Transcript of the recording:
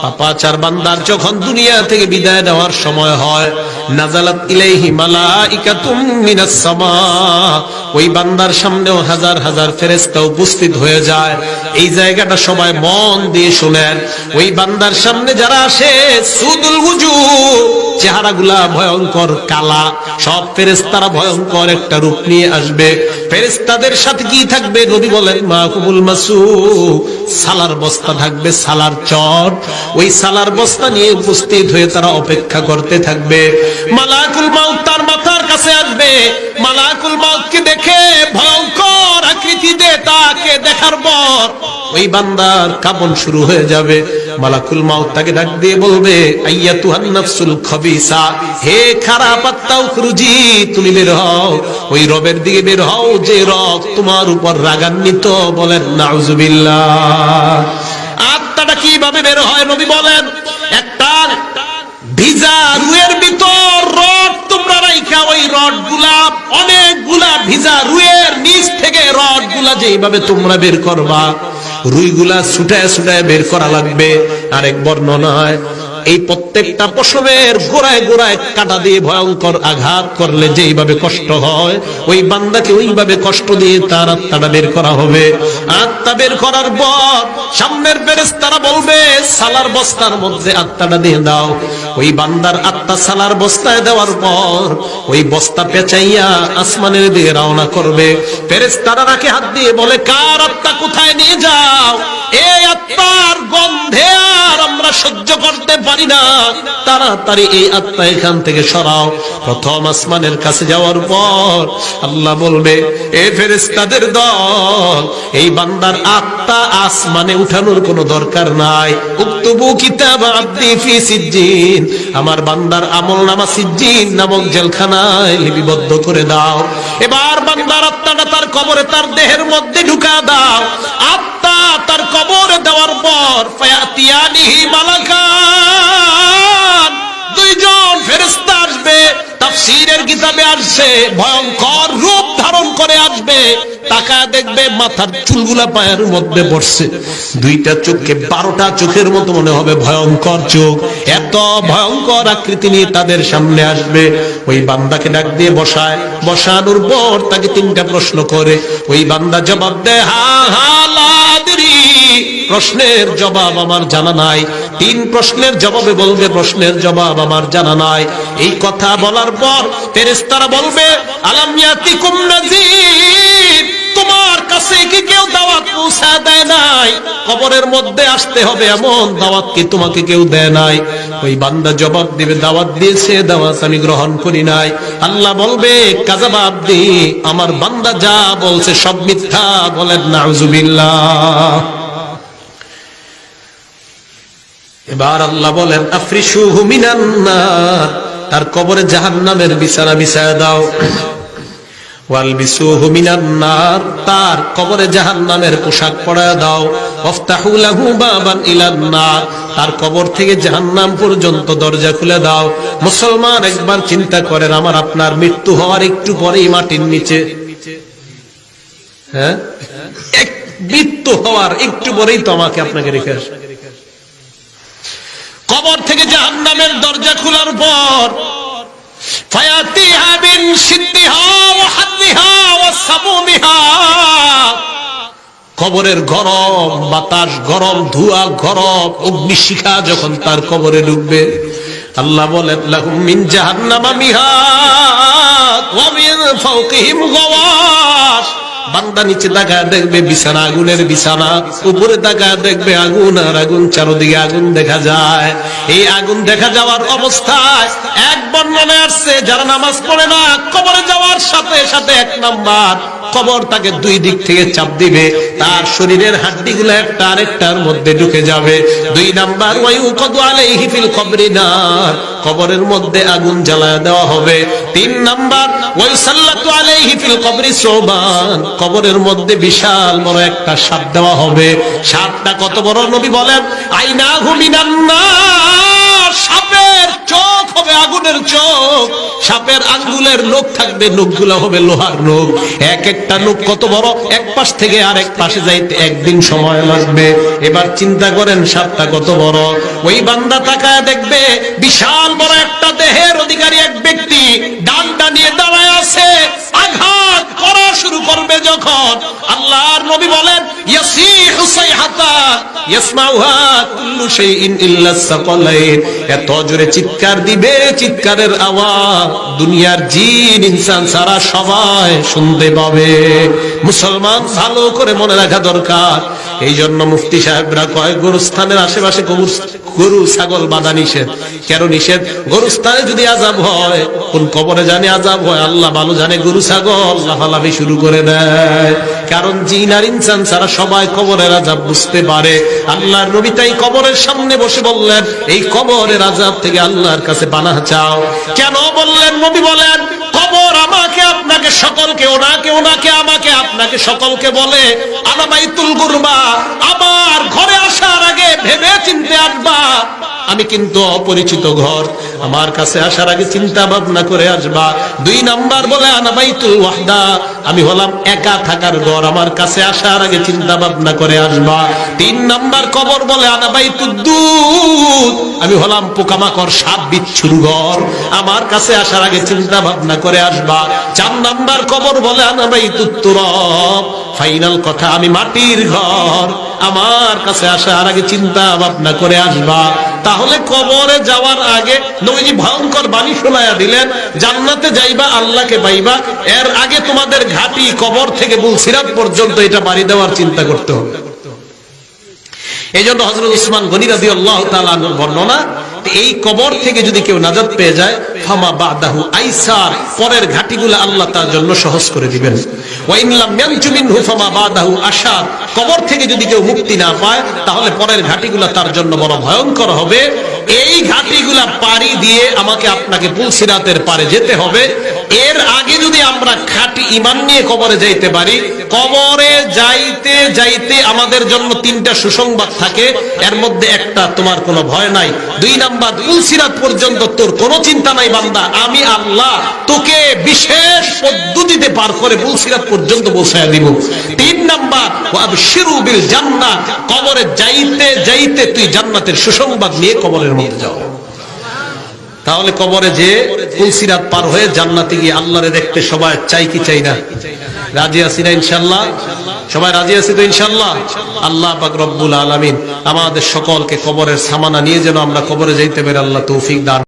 পাপাচার বান্দার যখন দুনিয়া থেকে বিদায় নেওয়ার সময় হয়, নাজালাত ইলাইহি মালাইকাতুম মিনাস সামা, ওই বান্দার সামনেও হাজার হাজার ফেরেশতা উপস্থিত হয়ে যায়। এই জায়গাটা সবাই মন দিয়ে শুনেন। ওই বান্দার সামনে যারা আসে, সুদুল ওযুহ, চেহারাগুলা ভয়ঙ্কর কালা, সব ফেরেশতারা ভয়ঙ্কর একটা রূপ নিয়ে আসবে। ফেরেশতাদের সাথে কি থাকবে? নবী বলেন মাহকুবুল মাসুক, সালার বস্তা থাকবে, সালার চট। ওই সালার বস্তা নিয়ে উপস্থিত হয়ে তারা অপেক্ষা করতে থাকবে। মালাকুল মাউত তার মাথার কাছে আসবে। মালাকুল মাউতকে দেখে ভয়ঙ্কর আকৃতিতে তাকে দেখার পর ওই বান্দার কাঁপন শুরু হয়ে যাবে। মালাকুল মাউত তাকে ডাক দিয়ে বলবে, আইয়াতুহান নাফসুল খাবিসা, হে খারাপ আত্মা উখরুজি, তুমি বের হও, ওই রবের দিকে বের হও যে রব তোমার উপর রাগান্বিত। বলেন নাউজুবিল্লাহ। আত্মাটা কিভাবে বের হয়? নবী বলেন, একটা ভিজা রুয়ের ভিতর রড তোমরা রাইখা, ওই রড গুলা অনেকগুলা ভিজা রুয়ের নিচ থেকে রড গুলা যেইভাবে তোমরা বের করবা, রুইগুলা ছুটায় ছুটায় বের করা লাগবে। আরেক বর্ণনায় এই প্রত্যেকটা পশমের গোড়ায় গোড়ায় কাঁটা দিয়ে ভয়ঙ্কর আঘাত করলে যেইভাবে কষ্ট হয়, ওই বান্দাকে ওইভাবে কষ্ট দিয়ে তার আত্মাটা বের করা হবে। আত্মা বের করার পর সামনের ফেরেশতারা বলবে, সালার বস্তার মধ্যে আত্মাটা দিয়ে দাও। ওই বান্দার আত্মা সালার বস্তায় দেওয়ার পর ওই বস্তা পেঁচাইয়া আসমানের দিকে রওনা করবে। ফেরেশতারা রাখে হাত দিয়ে বলে, কার আত্মা কোথায় নিয়ে যাও? এই আত্মার গন্ধে আর আমরা সহ্য করতে পারি না, তাড়াতাড়ি এই আত্মা এখান থেকে সরাও। প্রথম আসমানের কাছে যাওয়ার পর আল্লাহ বলবে, এ ফেরেশতাদের দল, এই বান্দার আত্মা আসমানে উঠানোর কোনো দরকার নাই। উকতুবু কিতাব আব্দি ফি সিজ্জিন, আমার বান্দার আমলনামা সিজ্জিন নামক জেলখানায় লিপিবদ্ধ করে দাও। এবার বান্দার আত্মাটা তার কবরে, তার দেহের মধ্যে ঢুকা দাও। আত্মা তার কবরে দেওয়ার পর ফায়াতিয়ানিহি মালাকান, দুইজন ফেরেশতা আসবে। তাফসীরের কিতাবে আসছে ভয়ঙ্কর রূপ ধারণ করে আসবে। তাকায় দেখবে মাথার চুলগুলা পায়ের মধ্যে পড়ছে, দুইটা চোখে 12টা চোখের মতো মনে হবে, ভয়ঙ্কর চোখ। এত ভয়ঙ্কর আকৃতি নিয়ে তাদের সামনে আসবে। ওই বান্দাকে ডাক দিয়ে বসায়, বসানোর পর তাকে 3টা প্রশ্ন করে। ওই বান্দা জবাব দেয়, হা হা লা আদরি, প্রশ্নের জবাব আমার জানা নাই। 3 প্রশ্নের জবাবে বলবে, প্রশ্নের জবাব আমার জানা নাই। এই কথা বলার পর ফেরেশতারা বলবে, আলাম ইয়াতিকুম নাযীর, তোমার কাছে কি কেউ দাওয়াত পৌঁছা দেয় নাই? কবরের মধ্যে আসতে হবে এমন দাওয়াত কি তোমাকে কেউ দেয় নাই? ওই বান্দা জবাব দিবে, দাওয়াত দিয়েছে, দাওয়াত আমি গ্রহণ করি নাই। আল্লাহ বলবে, কাযাবা আব্দি, আমার বান্দা যা বলছে সব মিথ্যা। বলেন নাউজুবিল্লাহ। এবার আল্লাহ বলেন, আফরিশুহু মিনান নার, তার কবরে জাহান্নামের বিছানা বিছায়া দাও। ওয়ালবিসুহু মিনান নার, তার কবরে জাহান্নামের পোশাক পরায়া দাও। ওয়াফতাহু লাহু বাবান ইলান নার, তার কবর থেকে জাহান্নাম পর্যন্ত দরজা খুলে দাও। মুসলমান একবার চিন্তা করেন, আমার আপনার মৃত্যু হওয়ার একটু পরেই মাটির নিচে, হ্যাঁ, মৃত্যু হওয়ার একটু পরেই তো আমাকে আপনাকে রেখে আসে। কবর থেকে জাহান্নামের দরজা খোলার পর ফায়াতিহা বিন শিদ্দিহা ওয়া হাদ্দিহা ওয়া সামুমিহা, কবরের গরম বাতাস, গরম ধোঁয়া, গরম অগ্নিশিখা যখন তার কবরে ঢুকবে, আল্লাহ বলেন, লাহুম মিন জাহান্নামা মিহাদ ওয়া মিন ফাওকিহিম গাওয়াশ। বান্দা নিচে তাকায় দেখবে বিছানা, আগুনের বিছানা, উপরে তাকায় দেখবে আগুন আর আগুন, চারদিকে আগুন দেখা যায়। এই আগুন দেখা যাওয়ার অবস্থায় এক বর্ণনায় আসছে, যারা নামাজ পড়ে না, কবরে যাওয়ার সাথে সাথে 1 নাম্বার কবর তাকে 2 দিক থেকে চাপ দিবে, তার শরীরের হাড্ডিগুলো একটা আরেকটার মধ্যে ঢুকে যাবে। 2 নাম্বার ওয়ায়ুকাদু আলাইহি ফিল কবরি নার, কবরের মধ্যে আগুন জ্বালায় দেওয়া হবে। 3 নাম্বার ওয়ায়ুসাল্লাতু আলাইহি ফিল কবরি সুবান, কবরের মধ্যে বিশাল বড় একটা সাপ দেওয়া হবে। সাপটা কত বড়? নবী বলেন, আইনাহু মিনান নার, সাপের চোখ হবে আগুনের চোখ, সাপের আঙ্গুলের নখ থাকবে, নখগুলো হবে লোহার নখ। এক একটা নখ কত বড়, এক পাশ থেকে আরেক পাশে যাইতে একদিন সময় লাগবে। এবার চিন্তা করেন সাপটা কত বড়। ওই বান্দা তাকায় দেখবে বিশাল বড় একটা দেহের অধিকারী এক ব্যক্তি ডান্ডা নিয়ে দাঁড়ায় আছে, আঘাত করা শুরু করবে যখন, আল্লাহর নবী বলেন ইয়াসিহু সাইহাতা ইয়াসমাউহা কুল্লু শাইইন ইল্লা সাকালাইন, এত জোরে চিৎকার দিবে, চিৎকারের আওয়াজ দুনিয়ার জিন ইনসান সারা সবাই শুনতে পাবে। মুসলমান ভালো করে মনে রাখা দরকার। এই জন্য মুফতি সাহেবরা কয় গরুস্থানের আশেপাশে গরু ছাগল বাঁধা নিষেধ। কেন নিষেধ? গরুস্থানে যদি আযাব হয়, কোন কবরে জানে আযাব হয় আল্লাহ ভালো জানে, গরু ছাগল লাফালাফি শুরু করে দেয়। কারণ জিন আর ইনসান সারা সবাই কবরের আযাব বুঝতে পারে। আল্লাহর নবী তাই কবরের সামনে বসে বললেন এই কবরের আযাব থেকে আল্লাহর কাছে পানাহ চাও। কেন বললেন? নবী বলেন কবর আমাকে আপনাকে সকলকে, ওনাকে ওনাকে আমাকে আপনাকে সকলকে বলে আনা বাইতুল গুরবা, আমার ঘরে আসার আগে ভেবে চিন্তে আসবা আমি কিন্তু অপরিচিত ঘর, আমার কাছে আসার আগে চিন্তা ভাবনা করে আসবা। 2 নাম্বার বলে আনা বাইতুল ওয়াহদা, আমি হলাম একা থাকার ঘর, আমার কাছে আসার আগে চিন্তা ভাবনা করে আসবা। 3 নাম্বার কবর বলে আনা বাইতুদ দুদ, আমি হলাম পোকামাকড় সাপ বিচ্ছুর ঘর, আমার কাছে আসার আগে চিন্তা ভাবনা করে আসবা। 4 নাম্বার কবর বলে আনা বাইতুত তুরাব, ফাইনাল কথা আমি মাটির ঘর, আমার কাছে আসার আগে চিন্তা ভাবনা করে আসবা। তাহলে কবরে যাওয়ার আগে নবীজি ভয়ঙ্কর বাণী শোনায়া দিলেন, জান্নাতে যাইবা আল্লাহকে পাইবা, এর আগে তোমাদের ঘাটি কবর থেকে বুলসিরাত পর্যন্ত এটা বাড়ি দেওয়ার চিন্তা করতে হবে। এই জন্য হযরত উসমান গনি রাদিয়াল্লাহু তাআলা আনহুর বর্ণনা, এই কবর থেকে যদি কেউ নাজাত পেয়ে যায় ফামা বাদাহু আইসার, পরের ঘাটিগুলো আল্লাহ তার জন্য সহজ করে দিবেন। ওয়া ইন লাম ইয়ানজু মিনহু ফামা বাদাহু আশার, কবর থেকে যদি কেউ মুক্তি না পায় তাহলে পরের ঘাটিগুলো তার জন্য বড় ভয়ঙ্কর হবে। এই ঘাটিগুলা পাড়ি দিয়ে আমাকে আপনাকে পুলসিরাতের পারে যেতে হবে। এর আগে যদি আমরা খাঁটি ঈমান নিয়ে কবরে যাইতে পারি, কবরে যাইতে যাইতে আমাদের জন্য 3টা সুসংবাদ থাকে। এর মধ্যে একটা, তোমার কোনো ভয় নাই। 2 নাম্বার, পুলসিরাত পর্যন্ত তোর কোনো চিন্তা নাই বান্দা, আমি আল্লাহ তোকে বিশেষ পদ্ধতিতে পার করে পুলসিরাত পর্যন্ত পৌঁছায়া দিব। 3 নাম্বার, ওয়াবশিরু বিল জান্নাহ, কবরে যাইতে যাইতে তুই জান্নাতের সুসংবাদ নিয়ে কবরের মধ্যে যাও। তাহলে কবরে যে পুলসিরাত পার হয়ে জান্নাতে গিয়ে আল্লাহরে দেখতে সবাই চাই কি চাই না? রাজি আছি না ইনশাআল্লাহ? সবাই রাজি আছি তো ইনশাআল্লাহ? আল্লাহ পাক রব্বুল আলামিন আমাদের সকলকে কবরের সামানা নিয়ে যেন আমরা কবরে যাইতে পারি আল্লাহ তৌফিক দান